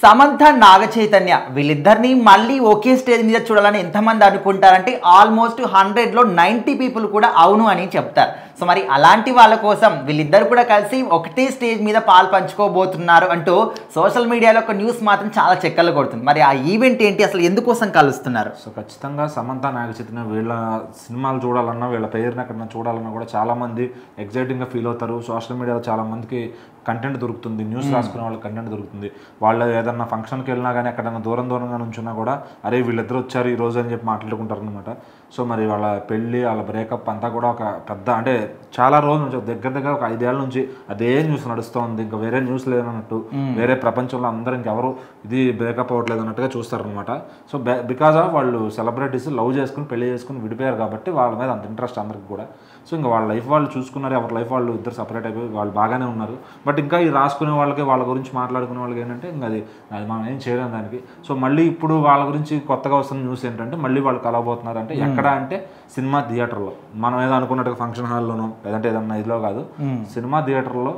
సమంత నాగ చైతన్య వీళ్ళిద్దరిని మళ్ళీ ఒకే స్టేజ్ మీద చూడాలని ఎంతమంది అనుకుంటారంటే ఆల్మోస్ట్ 100లో 90 పీపుల్ కూడా అవును అని చెప్తారు. సో మరి అలాంటి వాళ్ళ కోసం వీళ్ళిద్దరు కూడా కలిసి ఒకటే స్టేజ్ మీద పాలు పంచుకోబోతున్నారు అంటూ సోషల్ మీడియాలో ఒక న్యూస్ మాత్రం చాలా చెక్కలు కొడుతుంది. మరి ఆ ఈవెంట్ ఏంటి, అసలు ఎందుకోసం కలుస్తున్నారు? సో ఖచ్చితంగా సమంత నాగ చైతన్య వీళ్ళ సినిమాలు చూడాలన్నా వీళ్ళ పేరుని ఎక్కడన్నా చూడాలన్నా కూడా చాలామంది ఎగ్జైటింగ్గా ఫీల్ అవుతారు. సోషల్ మీడియాలో చాలామందికి కంటెంట్ దొరుకుతుంది, న్యూస్ రాసుకునే వాళ్ళకి కంటెంట్ దొరుకుతుంది. వాళ్ళు ఏదన్నా ఫంక్షన్కి వెళ్ళినా కానీ ఎక్కడన్నా దూరంగా నుంచున్నా కూడా అరే వీళ్ళిద్దరు వచ్చారు ఈ రోజు అని చెప్పి మాట్లాడుకుంటారు అనమాట. సో మరి వాళ్ళ పెళ్ళి వాళ్ళ బ్రేకప్ అంతా కూడా ఒక పెద్ద అంటే చాలా రోజుల నుంచి దగ్గర ఒక 5 ఏళ్ళ నుంచి అదే న్యూస్ నడుస్తూ ఉంది. ఇంకా వేరే న్యూస్ లేదన్నట్టు, వేరే ప్రపంచంలో అందరూ ఇంకెవరు ఇది బ్రేకప్ అవ్వట్లేదు అన్నట్టుగా చూస్తారనమాట. సో బికాజ్ ఆఫ్ వాళ్ళు సెలబ్రిటీస్ లవ్ చేసుకుని పెళ్లి చేసుకుని విడిపోయారు కాబట్టి వాళ్ళ మీద అంత ఇంట్రెస్ట్ అందరికి కూడా. సో ఇంకా వాళ్ళ లైఫ్ వాళ్ళు చూసుకున్నారు, ఎవరి లైఫ్ వాళ్ళు ఇద్దరు సపరేట్ అయిపోయి వాళ్ళు బాగానే ఉన్నారు. బట్ ఇంకా ఈ రాసుకునే వాళ్ళకి వాళ్ళ గురించి మాట్లాడుకునే వాళ్ళకి ఏంటంటే ఇంకా అది మనం ఏం చేయలేం దానికి. సో మళ్ళీ ఇప్పుడు వాళ్ళ గురించి కొత్తగా వస్తున్న న్యూస్ ఏంటంటే మళ్ళీ వాళ్ళు కలవబోతున్నారు. అంటే ఎక్కడ అంటే సినిమా థియేటర్లో, మనం ఏదో అనుకున్నట్టుగా ఫంక్షన్ హాల్లోనో లేదంటే ఏదన్నా ఇదిలో కాదు, సినిమా థియేటర్లో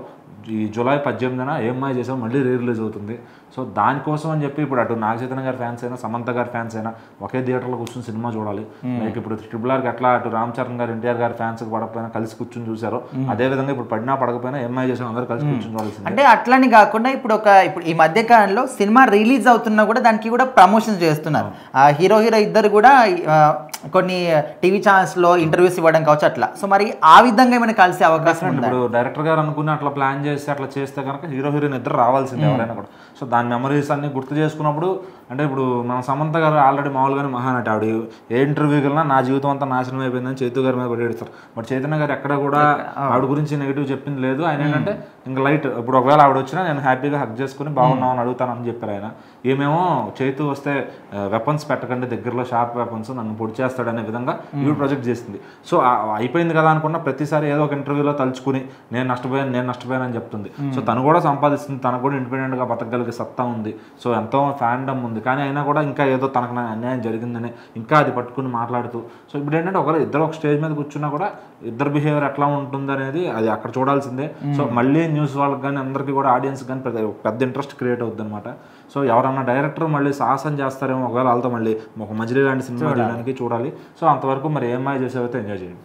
ఈ జూలై 18న ఏమ్మాయి చేసాం మళ్ళీ రిలీజ్ అవుతుంది. సో దానికోసం అని చెప్పి ఇప్పుడు అటు నాగ చైతన్య గారి ఫ్యాన్స్ అయినా సమంత గారి ఫ్యాన్స్ అయినా ఒకే థియేటర్లో కూర్చొని సినిమా చూడాలి. లైక్ ఇప్పుడు RRRకి ఎట్లా అటు రామ్ చరణ్ గారు ఎన్టీఆర్ గారి ఫ్యాన్స్ పడకపోయినా కలిసి కూర్చొని చూసారు, అదే విధంగా ఇప్పుడు పడినా పడకపోయినా ఏమ్మాయి చేసాం అందరూ కలిసి కూర్చొని చూడాల్సింది. అంటే అట్లని కాకుండా ఇప్పుడు ఈ మధ్య కాలంలో సినిమా రిలీజ్ అవుతున్నా కూడా దానికి కూడా ప్రమోషన్స్ చేస్తున్నారు. హీరో ఇద్దరు కూడా కొన్ని టీవీ ఛానల్స్లో ఇంటర్వ్యూస్ ఇవ్వడం కావచ్చు అట్లా. సో మరి ఆ విధంగా ఏమైనా కలిసే అవకాశం ఉంది? ఇప్పుడు డైరెక్టర్ గారు అనుకుని అట్లా ప్లాన్ చేసి అట్లా చేస్తే కనుక హీరోయిన్ ఇద్దరు రావాల్సింది ఎవరైనా కూడా. సో దాని మెమరీస్ అన్ని గుర్తు చేసుకున్నప్పుడు అంటే ఇప్పుడు మన సమంత గారు ఆల్రెడీ మామూలుగానే మహానటి, ఆవిడ ఏ ఇంటర్వ్యూకి వెళ్ళినా నా జీవితం అంతా నాశనం అయిపోయిందని చైతు గారి మీద పడేస్తారు. బట్ చైతన్య గారు ఎక్కడ కూడా ఆవిడ గురించి నెగిటివ్ చెప్పింది లేదు. ఆయన ఏంటంటే ఇంకా లైట్, ఇప్పుడు ఒకవేళ ఆవిడ వచ్చినా నేను హ్యాపీగా హక్ చేసుకుని బాగున్నావు అని అడుగుతానని చెప్పారు ఆయన. ఏమేమో చైతు వస్తే వెపన్స్ పెట్టకండి దగ్గరలో, షార్ప్ వెపన్స్ నన్ను పొడి చేస్తాడనే విధంగా ఈవిడ ప్రొజెక్ట్ చేసింది. సో అయిపోయింది కదా అనుకున్న ప్రతిసారి ఏదో ఒక ఇంటర్వ్యూలో తలుచుకుని నేను నష్టపోయాను అని చెప్తుంది. సో తను కూడా సంపాదిస్తుంది, తనకు కూడా ఇండిపెండెంట్గా బతకగలిగే సత్తా ఉంది. సో ఎంతో ఫ్యాన్డమ్ ఉంది. కానీ అయినా కూడా ఇంకా ఏదో తనకు అన్యాయం జరిగిందని ఇంకా అది పట్టుకుని మాట్లాడుతూ, సో ఇప్పుడు ఏంటంటే ఇద్దరు ఒక స్టేజ్ మీద కూర్చున్నా కూడా ఇద్దరు బిహేవియర్ ఎట్లా ఉంటుంది అనేది అది అక్కడ చూడాల్సిందే. సో మళ్ళీ న్యూస్ వాళ్ళకి కానీ అందరికీ కూడా ఆడియన్స్ కానీ పెద్ద ఇంట్రెస్ట్ క్రియేట్ అవుతుంది అనమాట. సో ఎవరన్నా డైరెక్టర్ మళ్ళీ సాహసం చేస్తారేమో ఒకవేళ వాళ్ళతో మళ్ళీ ఒక మజిలీ లాంటి సినిమా చేయడానికి చూడాలి. సో అంతవరకు మరి ఏమ్మాయి చేసేవైతే ఎంజాయ్ చేయండి.